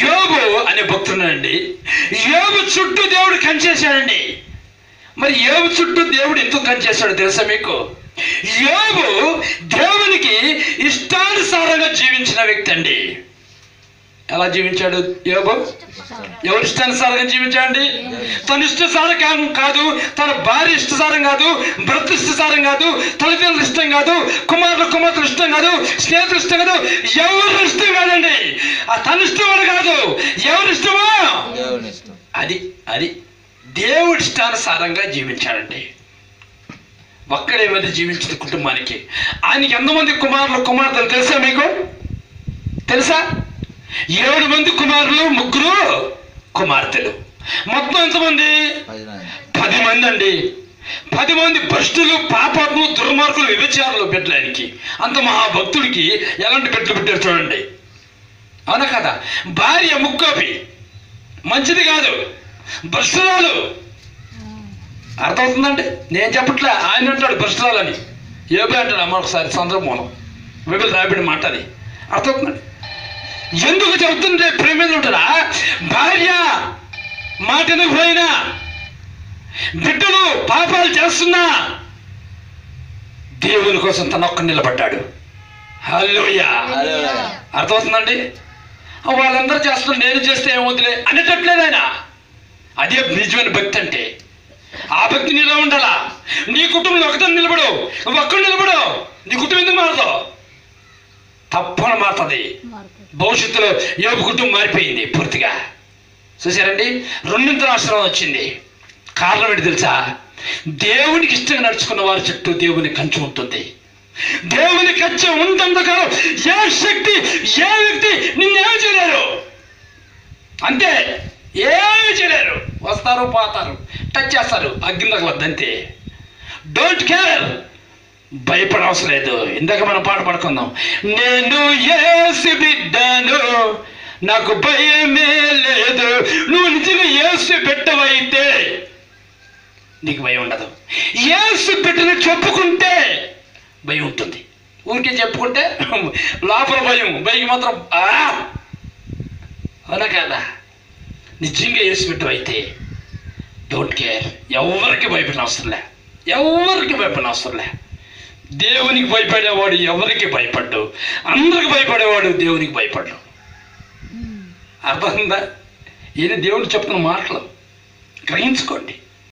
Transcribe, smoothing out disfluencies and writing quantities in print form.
యోబు అనే భక్తుడండి, యోబు చుట్టూ దేవుడు కంచేశాడండి. మరి యోబు చుట్టూ దేవుడు ఎందుకు కంచేశాడు తెలుసా మీకు? యోబు దేవునికి ఇష్టానుసారంగా జీవించిన వ్యక్తి అండి. ఎలా జీవించాడు యోబు? ఎవరి ఇష్టానుసారంగా జీవించాడండి? తన ఇష్టానుసారం కాదు, తన భార్య ఇష్టానుసారం కాదు, భర్త ఇష్టానుసారం కాదు, తల్లిదండ్రులు ఇష్టం కాదు, కుమార్తెలు ఇష్టం కాదు, స్నేహితులు ఇష్టం కాదు, ఎవరు ఇష్టం కాదండి. ఆ తన ఇష్టం కాదు, ఎవరి ఇష్టమో అది దేవుడి ఇష్టానుసారంగా జీవించాడండి. ఒక్కడే మంది జీవించిన కుటుంబానికి. ఆయనకి ఎంతమంది కుమార్తెలు తెలుసా మీకు? తెలుసా? 7 మంది కుమారులు, 3 కుమార్తెలు. మొత్తం ఎంతమంది? 10 మంది అండి. 10 మంది భ్రష్టులు, పాపాత్ములు, దుర్మార్గులు, వ్యభిచారులు బిడ్డలు. ఆయనకి అంత మహాభక్తుడికి ఎలాంటి బిడ్డలు పెట్టారు చూడండి. అవునా కదా? భార్య ముక్కోపి, మంచిది కాదు, భ్రష్టురాలు. అర్థమవుతుందండి? నేను చెప్పట్లే, ఆయన అంటాడు భ్రష్టురాలని. యోబు అంటాడు. అమ్మ ఒకసారి సందర్భంలో బైబిల్ రాబడిన మాట అది. అర్థమవుతుందండి? ఎందుకు చెబుతుంటే ప్రేమ ఉంటారా? భార్య మాట పోయినా, బిడ్డలు పాపాలు చేస్తున్నా దేవుని కోసం తన ఒక్క నిలబడ్డాడు. హల్లెలూయా. అర్థమవుతుందండి? వాళ్ళందరూ చేస్తున్నారు, నేను చేస్తే ఏమవుతులే అనేటట్లేదు ఆయన. అదే నిజమైన భక్తి అంటే. ఆ భక్తి నీలో ఉండాలా. నీ కుటుంబంలో ఒకటే నిలబడు, ఒక్కడు నిలబడు, నీ కుటుంబం ఎందుకు మారుతావు? తప్పని మారుతుంది. భవిష్యత్తులో యోబు కుటుంబం మారిపోయింది పూర్తిగా. చూసారండి? 2 ఆశ్రమం వచ్చింది. కారణం ఏంటి తెలుసా? దేవునికి ఇష్టంగా నడుచుకున్న వారి చుట్టూ దేవుని కంచె ఉంటుంది. దేవుని కంచె ఉంటంతకాలం ఏ శక్తి, ఏ వ్యక్తి నిన్నేమి చేయలేరు. అంతే, ఏమి చేయలేరు. వస్తారు, పోతారు, టచ్ చేస్తారు, అగ్ని తగలద్దంతే. డోంట్ కేర్, భయపడవసరం లేదు. ఇందాక మనం పాట పడుకుందాం. నేను యేసు బిడ్డను, నాకు భయమే లేదు. నువ్వు నిజంగా యేసు బిడ్డవైతే నీకు భయం ఉండదు. యేసు బిడ్డను చెప్పుకుంటే భయం ఉంటుంది. ఊరికే చెప్పుకుంటే లోపల భయం, భయం మాత్రం అవునా కదా? నిజంగా యేసు బిడ్డవైతే డోంట్ కేర్, ఎవరికి భయపడిన అవసరంలే, ఎవరికి భయపడిన అవసరంలే. దేవునికి భయపడేవాడు ఎవరికి భయపడ్డు, అందరికి భయపడేవాడు దేవునికి భయపడ్డు. అర్థమైందా? ఇది దేవుడు చెప్తున్న మాటలు గ్రహించుకోండి.